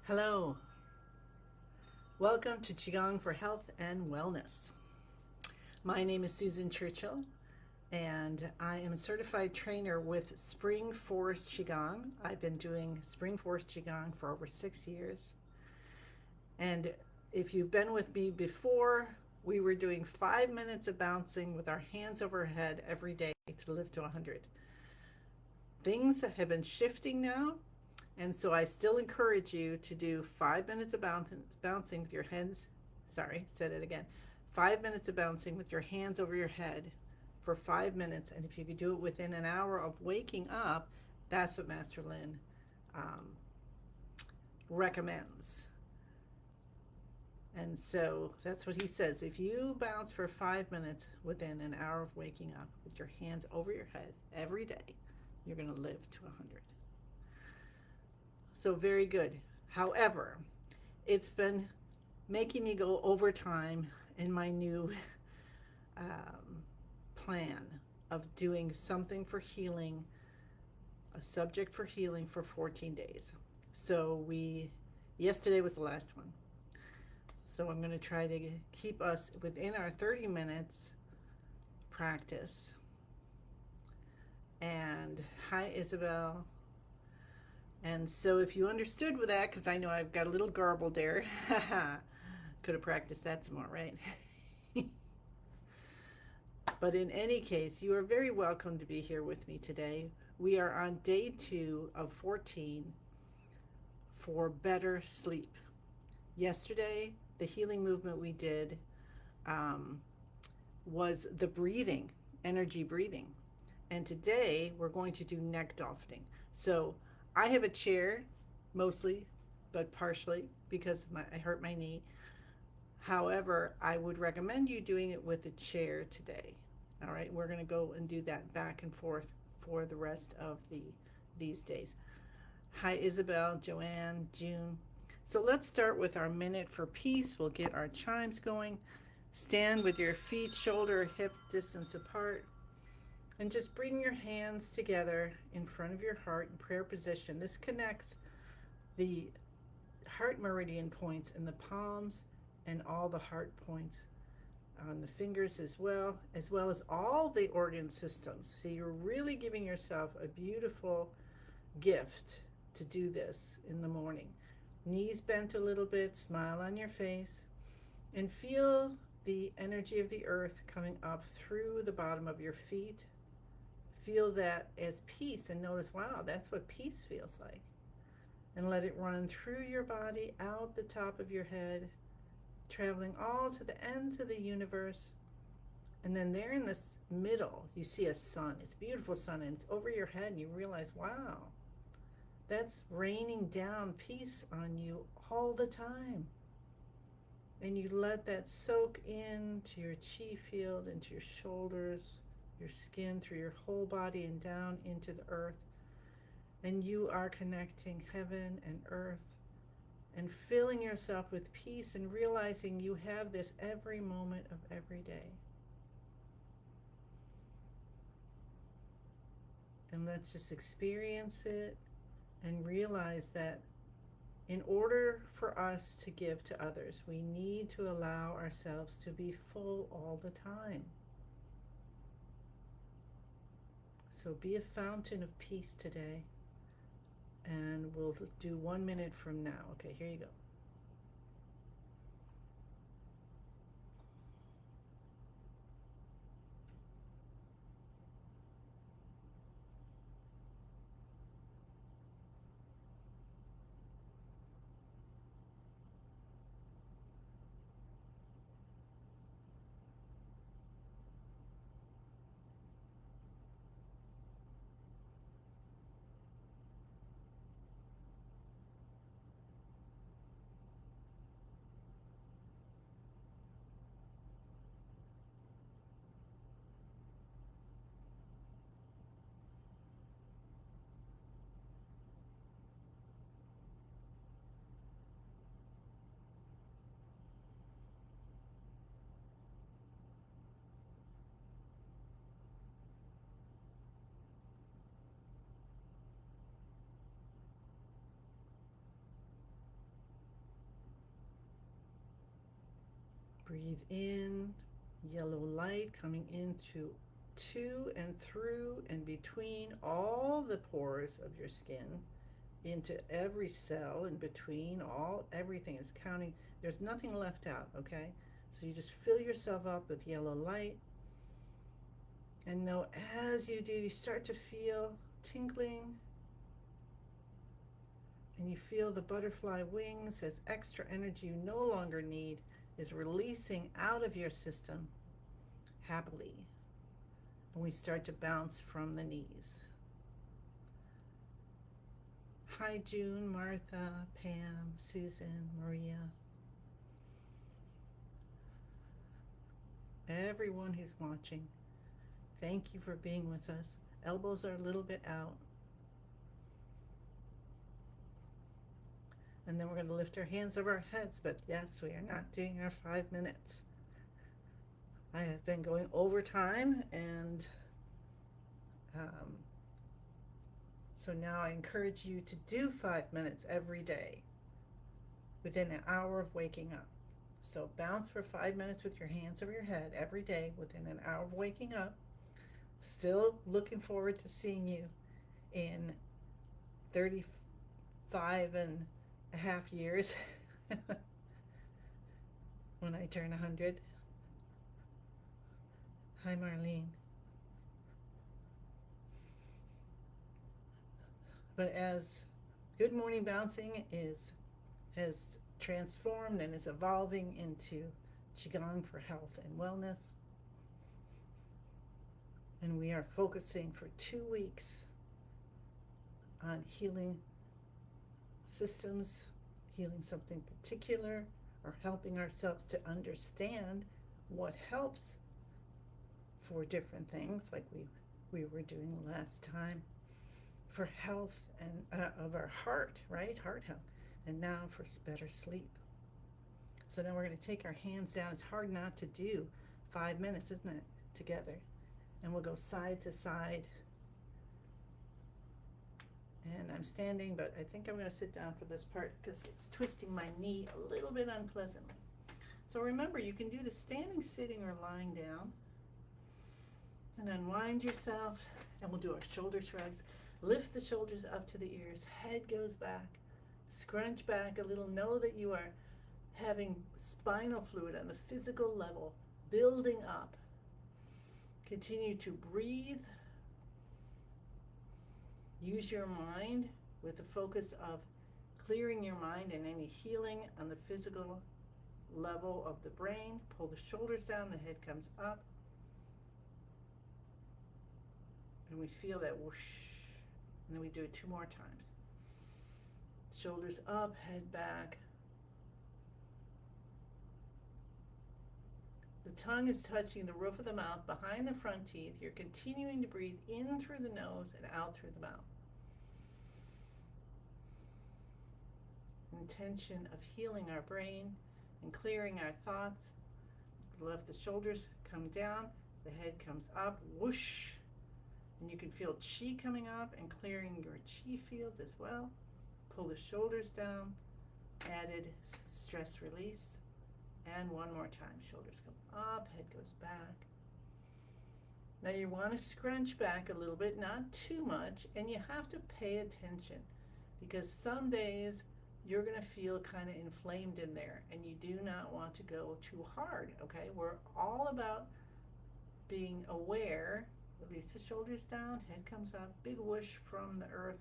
Hello, welcome to Qigong for Health and Wellness. My name is Susan Churchill, and I am a certified trainer with Spring Forest Qigong. I've been doing Spring Forest Qigong for over 6 years. And if you've been with me before, we were doing 5 minutes of bouncing with our hands over our head every day to live to 100. Things have been shifting now, and so I still encourage you to do 5 minutes of bouncing with your hands. Sorry, say that again. 5 minutes of bouncing with your hands over your head for 5 minutes. And if you could do it within an hour of waking up, that's what Master Lin um, recommends. And so that's what he says. If you bounce for 5 minutes within an hour of waking up with your hands over your head every day, you're going to live to 100. So very good. However, it's been making me go overtime in my new plan of doing something for healing, a subject for healing for 14 days. So yesterday was the last one. So I'm going to try to keep us within our 30 minutes practice. And hi, Isabel. And so if you understood with that, because I know I've got a little garbled there, could have practiced that some more, right? But in any case, you are very welcome to be here with me today. We are on day 2 of 14 for better sleep. Yesterday, the healing movement we did was the breathing, energy breathing. And today, we're going to do neck dolphining. So I have a chair, mostly, but partially, because I hurt my knee. However, I would recommend you doing it with a chair today. All right, we're going to go and do that back and forth for the rest of these days. Hi, Isabel, Joanne, June. So let's start with our minute for peace. We'll get our chimes going. Stand with your feet shoulder hip distance apart. And just bring your hands together in front of your heart in prayer position. This connects the heart meridian points in the palms and all the heart points on the fingers as well as all the organ systems. So you're really giving yourself a beautiful gift to do this in the morning. Knees bent a little bit, smile on your face, and feel the energy of the earth coming up through the bottom of your feet. Feel that as peace and notice, wow, that's what peace feels like. And let it run through your body, out the top of your head, traveling all to the ends of the universe. And then there in this middle, you see a sun. It's a beautiful sun, and it's over your head, and you realize, wow, that's raining down peace on you all the time. And you let that soak into your chi field, into your shoulders, your skin, through your whole body and down into the earth. And you are connecting heaven and earth and filling yourself with peace and realizing you have this every moment of every day. And let's just experience it and realize that in order for us to give to others, we need to allow ourselves to be full all the time. So be a fountain of peace today. And we'll do 1 minute from now. Okay, here you go. Breathe in, yellow light coming into to and through and between all the pores of your skin, into every cell in between, all everything is counting. There's nothing left out, okay? So you just fill yourself up with yellow light. And know as you do, you start to feel tingling, and you feel the butterfly wings as extra energy you no longer need is releasing out of your system happily. And we start to bounce from the knees. Hi, June, Martha, Pam, Susan, Maria. Everyone who's watching, thank you for being with us. Elbows are a little bit out. And then we're going to lift our hands over our heads, but yes, we are not doing our 5 minutes. I have been going over time, and so now I encourage you to do 5 minutes every day within an hour of waking up. So bounce for 5 minutes with your hands over your head every day within an hour of waking up. Still looking forward to seeing you in 35 and a half years when I turn 100. Hi, Marlene. But as Good Morning Bouncing has transformed and is evolving into Qigong for health and wellness, and we are focusing for 2 weeks on healing systems, healing something particular, or helping ourselves to understand what helps for different things, like we were doing last time, for health and of our heart, right? Heart health. And now for better sleep. So now we're going to take our hands down. It's hard not to do 5 minutes, isn't it, together? And we'll go side to side. And I'm standing, but I think I'm going to sit down for this part because it's twisting my knee a little bit unpleasantly. So remember, you can do the standing, sitting, or lying down. And unwind yourself, and we'll do our shoulder shrugs. Lift the shoulders up to the ears, head goes back, scrunch back a little. Know that you are having spinal fluid on the physical level building up. Continue to breathe. Use your mind with the focus of clearing your mind and any healing on the physical level of the brain. Pull the shoulders down, the head comes up. And we feel that whoosh. And then we do it 2 more times. Shoulders up, head back. The tongue is touching the roof of the mouth behind the front teeth. You're continuing to breathe in through the nose and out through the mouth. Intention of healing our brain and clearing our thoughts. Let the shoulders come down, the head comes up, whoosh. And you can feel chi coming up and clearing your chi field as well. Pull the shoulders down, added stress release. And 1 more time, shoulders come up, head goes back. Now you want to scrunch back a little bit, not too much, and you have to pay attention because some days you're going to feel kind of inflamed in there and you do not want to go too hard, okay? We're all about being aware. Release the shoulders down, head comes up, big whoosh from the earth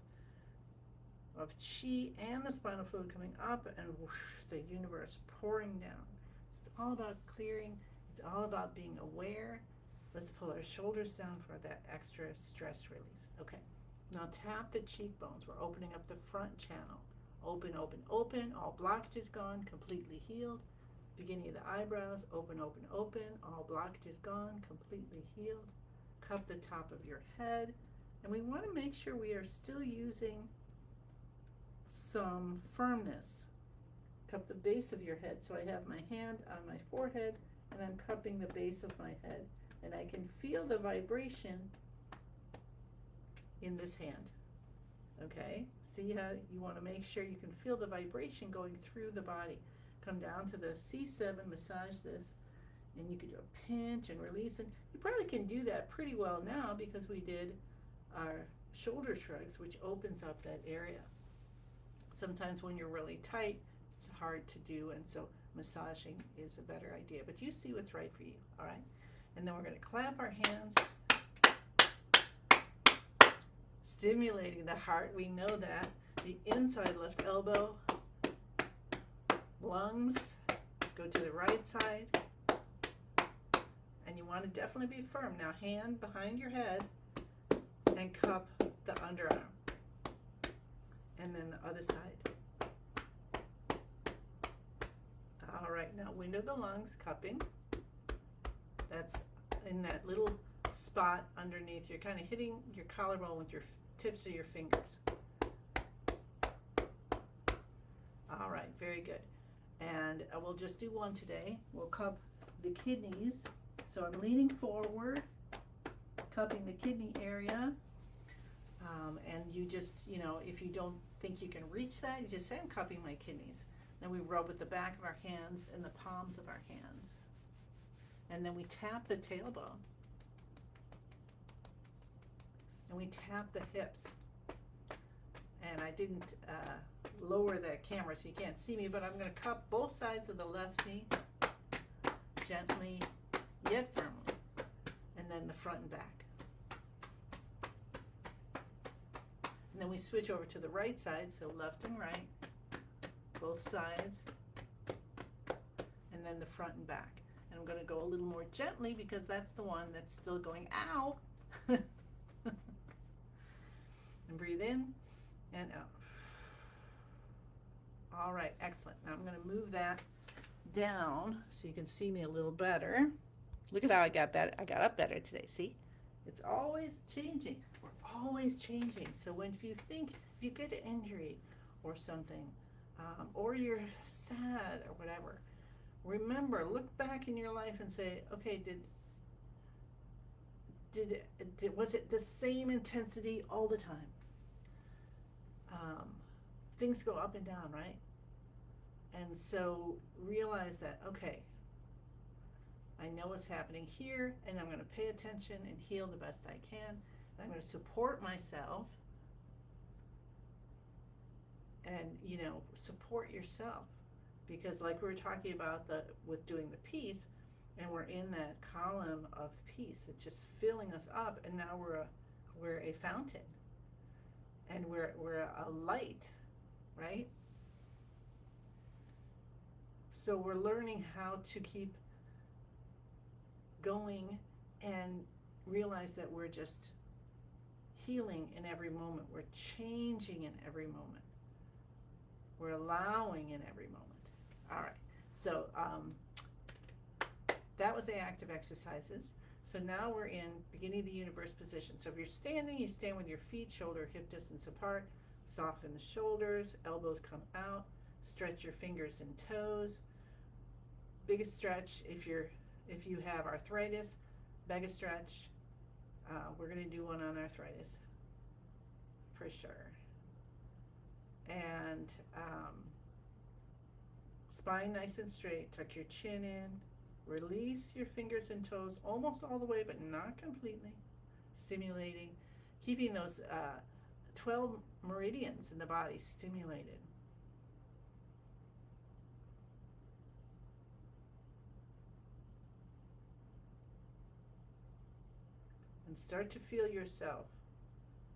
of chi and the spinal fluid coming up, and whoosh, the universe pouring down. It's all about clearing. It's all about being aware. Let's pull our shoulders down for that extra stress release. Okay, now tap the cheekbones. We're opening up the front channel. Open, open, open. All blockages gone, completely healed. Beginning of the eyebrows, open, open, open. All blockages gone, completely healed. Cup the top of your head, and we want to make sure we are still using some firmness. Cup the base of your head. So I have my hand on my forehead and I'm cupping the base of my head, and I can feel the vibration in this hand. Okay, see how you want to make sure you can feel the vibration going through the body. Come down to the C7, massage this And you could do a pinch and release. And you probably can do that pretty well now because we did our shoulder shrugs, which opens up that area. Sometimes when you're really tight, it's hard to do, and so massaging is a better idea. But you see what's right for you, all right? And then we're going to clap our hands, stimulating the heart. We know that. The inside left elbow, lungs, go to the right side. And you want to definitely be firm. Now hand behind your head and cup the underarm. And then the other side. All right, now window the lungs, cupping. That's in that little spot underneath. You're kind of hitting your collarbone with your tips of your fingers. All right, very good. And we'll just do one today. We'll cup the kidneys. So I'm leaning forward, cupping the kidney area. And you just, if you don't think you can reach that, you just say, I'm cupping my kidneys. Then we rub with the back of our hands and the palms of our hands. And then we tap the tailbone. And we tap the hips. And I didn't lower the camera so you can't see me, but I'm going to cup both sides of the left knee gently yet firmly, and then the front and back. And then we switch over to the right side, so left and right, both sides, and then the front and back. And I'm going to go a little more gently because that's the one that's still going, ow! And breathe in and out. All right, excellent. Now I'm going to move that down so you can see me a little better. Look at how I got better. I got up better today. See, it's always changing. We're always changing. So if you get an injury or something, or you're sad or whatever, remember, look back in your life and say, okay, was it the same intensity all the time? Things go up and down, right? And so realize that, okay, I know what's happening here, and I'm going to pay attention and heal the best I can. And I'm going to support myself and, support yourself. Because like we were talking about with doing the peace, and we're in that column of peace, it's just filling us up, and now we're a fountain, and we're a light, right? So we're learning how to keep going and realize that we're just healing in every moment. We're changing in every moment. We're allowing in every moment. All right. So that was the active exercises. So now we're in beginning of the universe position. So if you're standing, you stand with your feet shoulder hip distance apart. Soften the shoulders, elbows come out. Stretch your fingers and toes. Biggest stretch if you have arthritis. Biggest stretch. We're going to do one on arthritis for sure. And spine nice and straight. Tuck your chin in. Release your fingers and toes almost all the way, but not completely. Stimulating, keeping those 12 meridians in the body stimulated. And start to feel yourself.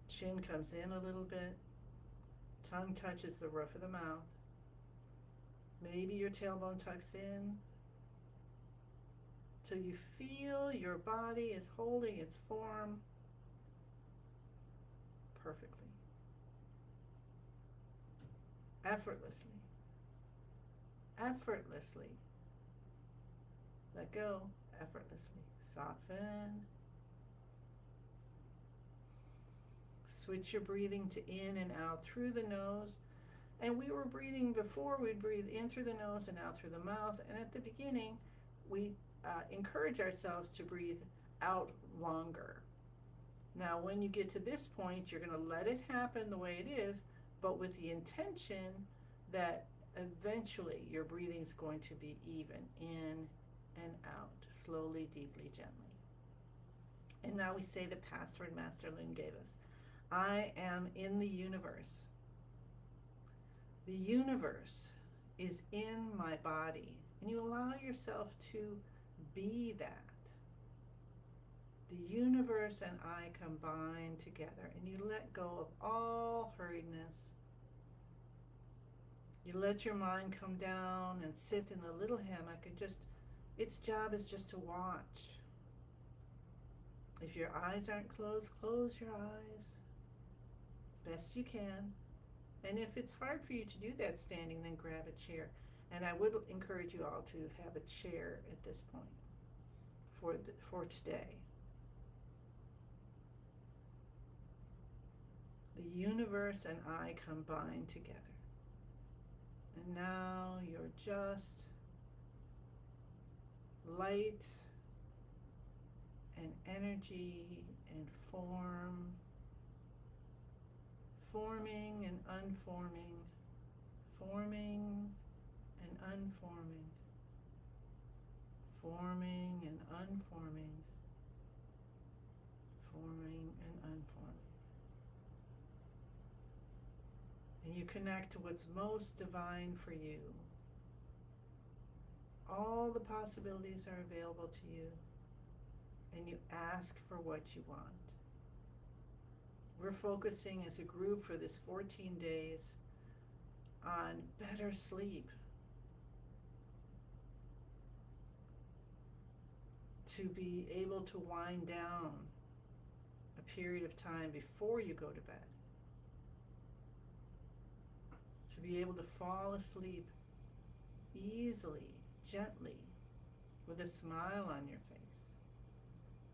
Chin comes in a little bit. Tongue touches the roof of the mouth. Maybe your tailbone tucks in. Till you feel your body is holding its form perfectly. Effortlessly. Effortlessly. Let go. Effortlessly. Soften. Switch your breathing to in and out through the nose. And we were breathing before, we'd breathe in through the nose and out through the mouth. And at the beginning, we encourage ourselves to breathe out longer. Now, when you get to this point, you're going to let it happen the way it is, but with the intention that eventually your breathing is going to be even in and out, slowly, deeply, gently. And now we say the password Master Lin gave us. I am in the universe. The universe is in my body. And you allow yourself to be that. The universe and I combine together, and you let go of all hurriedness. You let your mind come down and sit in a little hammock and just, its job is just to watch. If your eyes aren't closed, close your eyes best you can. And if it's hard for you to do that standing, then grab a chair. And I would encourage you all to have a chair at this point for today. The universe and I combine together. And now you're just light and energy and form, forming and unforming, forming and unforming, forming and unforming, forming and unforming. And you connect to what's most divine for you. All the possibilities are available to you, and you ask for what you want. We're focusing as a group for this 14 days on better sleep, to be able to wind down a period of time before you go to bed, to be able to fall asleep easily, gently, with a smile on your face,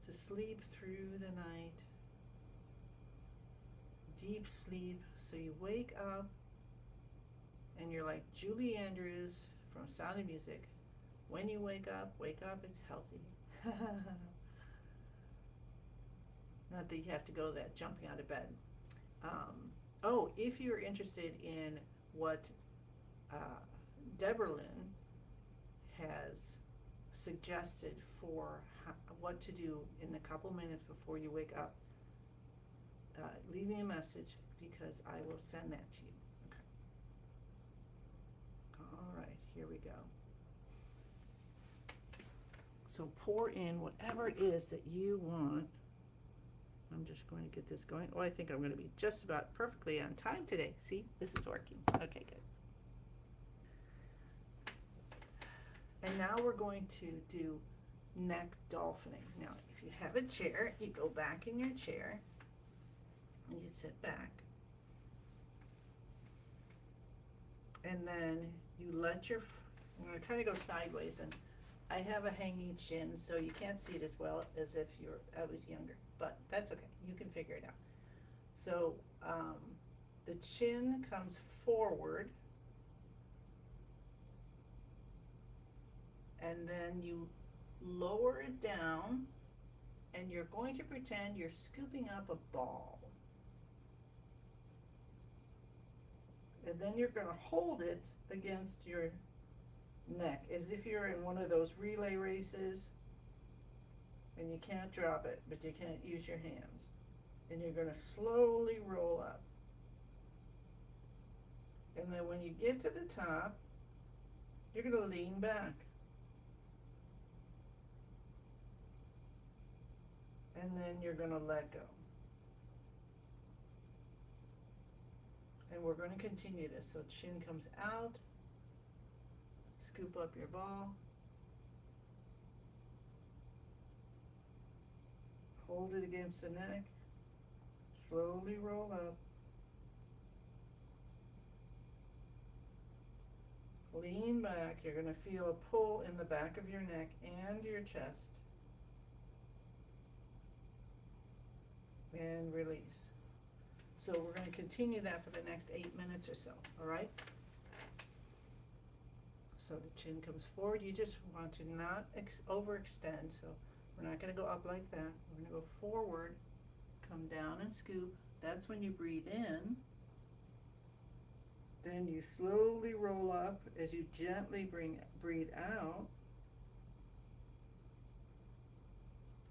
to sleep through the night, deep sleep, so you wake up and you're like Julie Andrews from Sound of Music. When you wake up, it's healthy. Not that you have to go that jumping out of bed. If you're interested in what Deborah Lynn has suggested for what to do in a couple minutes before you wake up, leave me a message because I will send that to you. Okay. All right, here we go. So pour in whatever it is that you want. I'm just going to get this going. Oh, I think I'm going to be just about perfectly on time today. See, this is working. Okay, good. And now we're going to do neck dolphining. Now, if you have a chair, you go back in your chair and you sit back. And then you let your, I'm going to kind of go sideways, and I have a hanging chin, so you can't see it as well as if I was younger, but that's okay. You can figure it out. So the chin comes forward, and then you lower it down, and you're going to pretend you're scooping up a ball. And then you're going to hold it against your neck as if you're in one of those relay races and you can't drop it, but you can't use your hands. And you're going to slowly roll up. And then when you get to the top, you're going to lean back. And then you're going to let go. And we're going to continue this. So chin comes out, scoop up your ball, hold it against the neck, slowly roll up, lean back. You're going to feel a pull in the back of your neck and your chest, and release. So we're going to continue that for the next 8 minutes or so, all right? So the chin comes forward. You just want to not overextend, so we're not going to go up like that. We're going to go forward, come down and scoop. That's when you breathe in. Then you slowly roll up as you gently breathe out.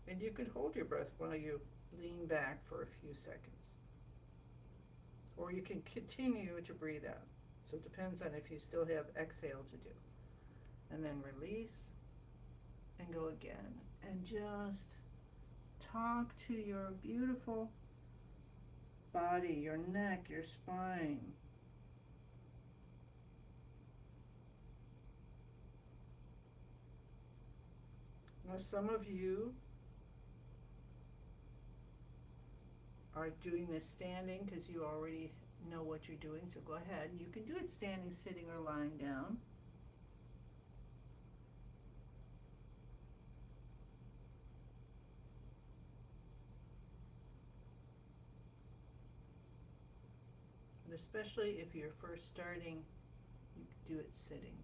And you could hold your breath while you lean back for a few seconds. Or you can continue to breathe out. So it depends on if you still have exhale to do. And then release and go again. And just talk to your beautiful body, your neck, your spine. Now, some of you are doing this standing because you already know what you're doing, so go ahead. You can do it standing, sitting, or lying down. But especially if you're first starting, you can do it sitting.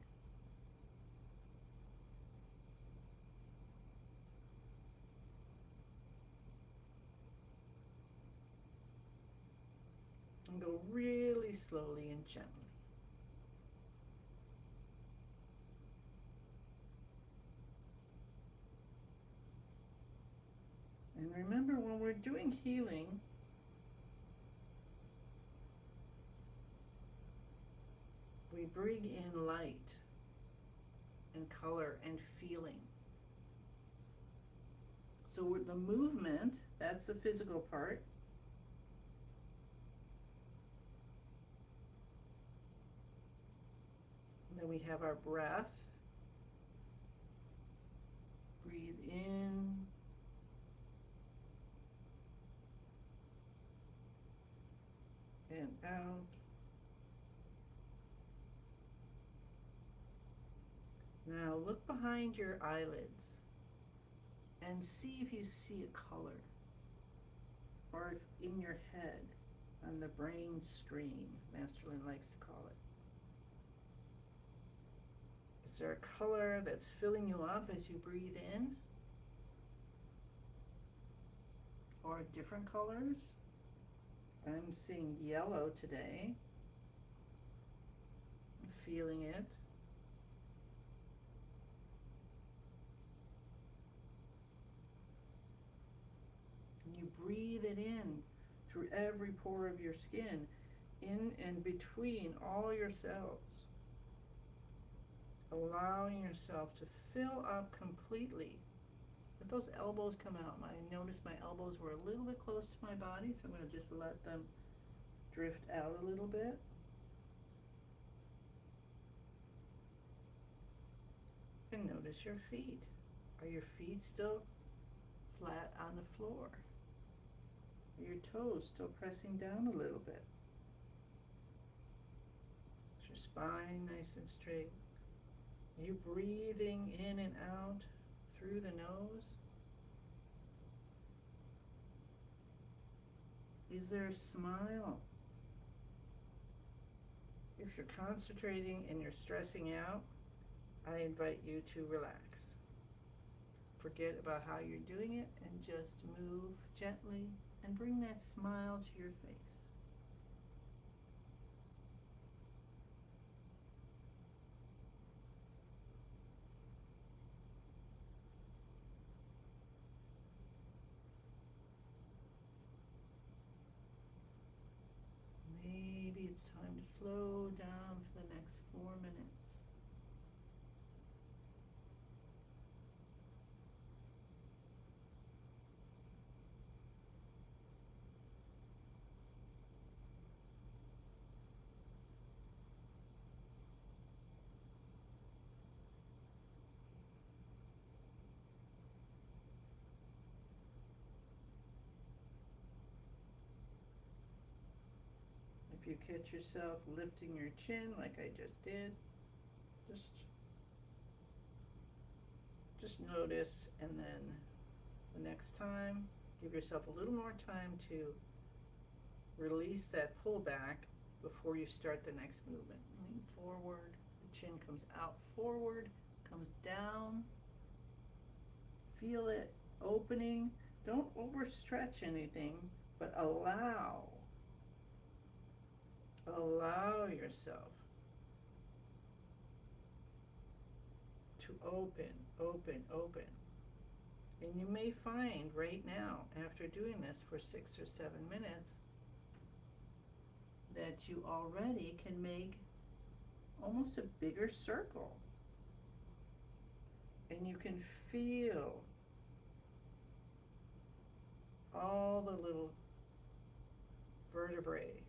And go really slowly and gently. And remember, when we're doing healing, we bring in light and color and feeling. So the movement, that's the physical part. And then we have our breath. Breathe in. And out. Now look behind your eyelids and see if you see a color, or if in your head on the brain stream, Masterlin likes to call it. Is there a color that's filling you up as you breathe in? Or different colors? I'm seeing yellow today. I'm feeling it. And you breathe it in through every pore of your skin, in and between all your cells, allowing yourself to fill up completely. Let those elbows come out. I noticed my elbows were a little bit close to my body, so I'm going to just let them drift out a little bit. And notice your feet. Are your feet still flat on the floor? Are your toes still pressing down a little bit? Is your spine nice and straight? Are you breathing in and out through the nose? Is there a smile? If you're concentrating and you're stressing out, I invite you to relax. Forget about how you're doing it and just move gently and bring that smile to your face. Maybe it's time to slow down for the next 4 minutes. If you catch yourself lifting your chin like I just did, just notice, and then the next time, give yourself a little more time to release that pullback before you start the next movement. Lean forward, the chin comes out forward, comes down. Feel it opening. Don't overstretch anything, but allow yourself to open, open, open. And you may find right now, after doing this for 6 or 7 minutes, that you already can make almost a bigger circle. And you can feel all the little vertebrae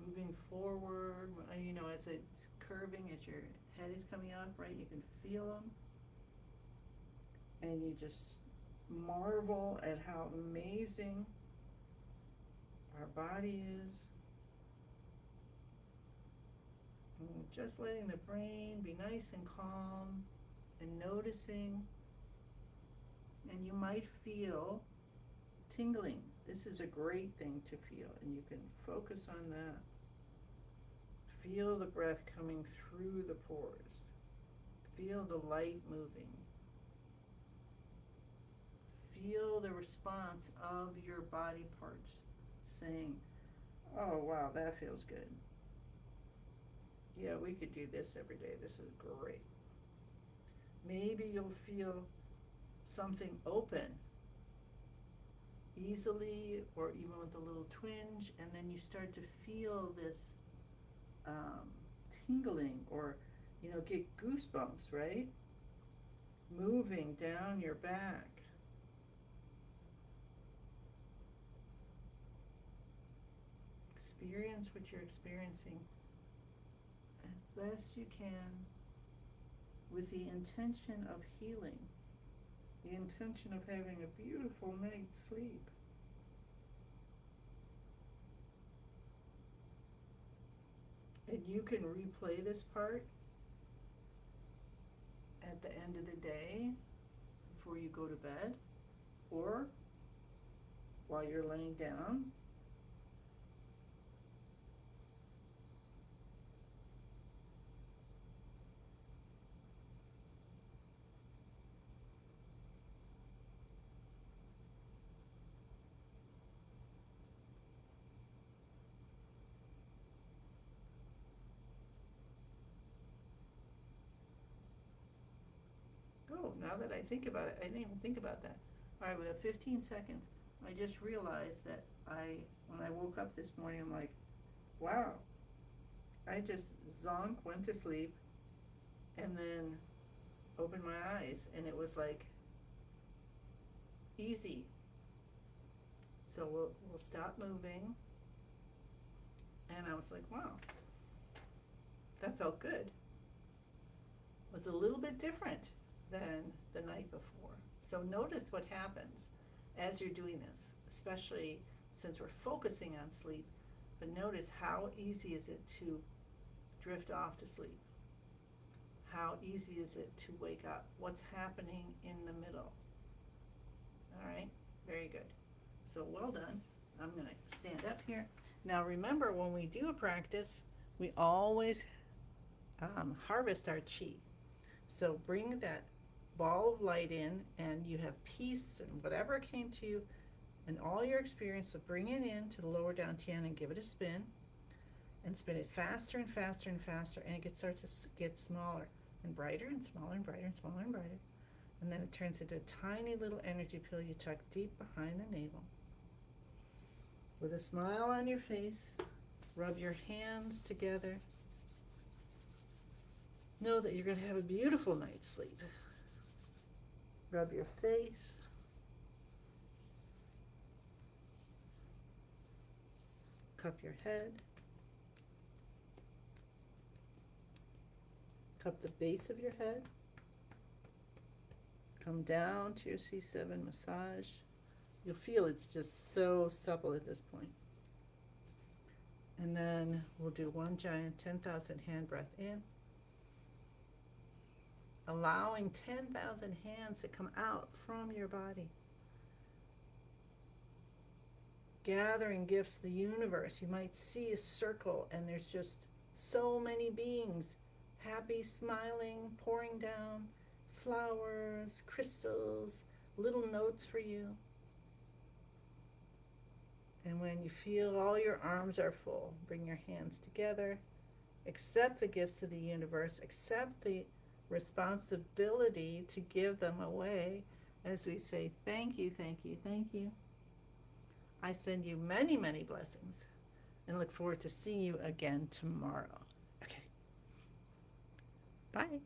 moving forward, you know, as it's curving, as your head is coming up, right? You can feel them. And you just marvel at how amazing our body is. And just letting the brain be nice and calm and noticing. And you might feel tingling. This is a great thing to feel, and you can focus on that. Feel the breath coming through the pores. Feel the light moving. Feel the response of your body parts saying, oh wow, that feels good. Yeah, we could do this every day. This is great. Maybe you'll feel something open easily, or even with a little twinge, and then you start to feel this tingling, or get goosebumps, right? Moving down your back. Experience what you're experiencing as best you can, with the intention of healing, the intention of having a beautiful night's sleep. And you can replay this part at the end of the day before you go to bed, or while you're laying down. Oh, now that I think about it, I didn't even think about that. All right, we have 15 seconds. I just realized that when I woke up this morning, I'm like, wow, I just zonk, went to sleep, and then opened my eyes, and it was like easy. So we'll stop moving, and I was like, wow, that felt good. It was a little bit different than the night before. So notice what happens as you're doing this, especially since we're focusing on sleep. But notice how easy is it to drift off to sleep? How easy is it to wake up? What's happening in the middle? All right, very good. So well done. I'm going to stand up here. Now remember, when we do a practice, we always harvest our chi. So bring that ball of light in, and you have peace and whatever came to you and all your experience. So bring it in to the lower dantian and give it a spin, and spin it faster and faster and faster, and it starts to get smaller and brighter and smaller and brighter and smaller and brighter. And then it turns into a tiny little energy pill you tuck deep behind the navel. With a smile on your face, rub your hands together. Know that you're going to have a beautiful night's sleep. Rub your face. Cup your head. Cup the base of your head. Come down to your C7 massage. You'll feel it's just so supple at this point. And then we'll do one giant 10,000 hand breath in, allowing 10,000 hands to come out from your body. Gathering gifts to the universe. You might see a circle, and there's just so many beings, happy, smiling, pouring down flowers, crystals, little notes for you. And when you feel all your arms are full, bring your hands together accept the gifts of the universe, accept the responsibility to give them away as we say, thank you, thank you, thank you. I send you many, many blessings and look forward to seeing you again tomorrow. Okay, bye.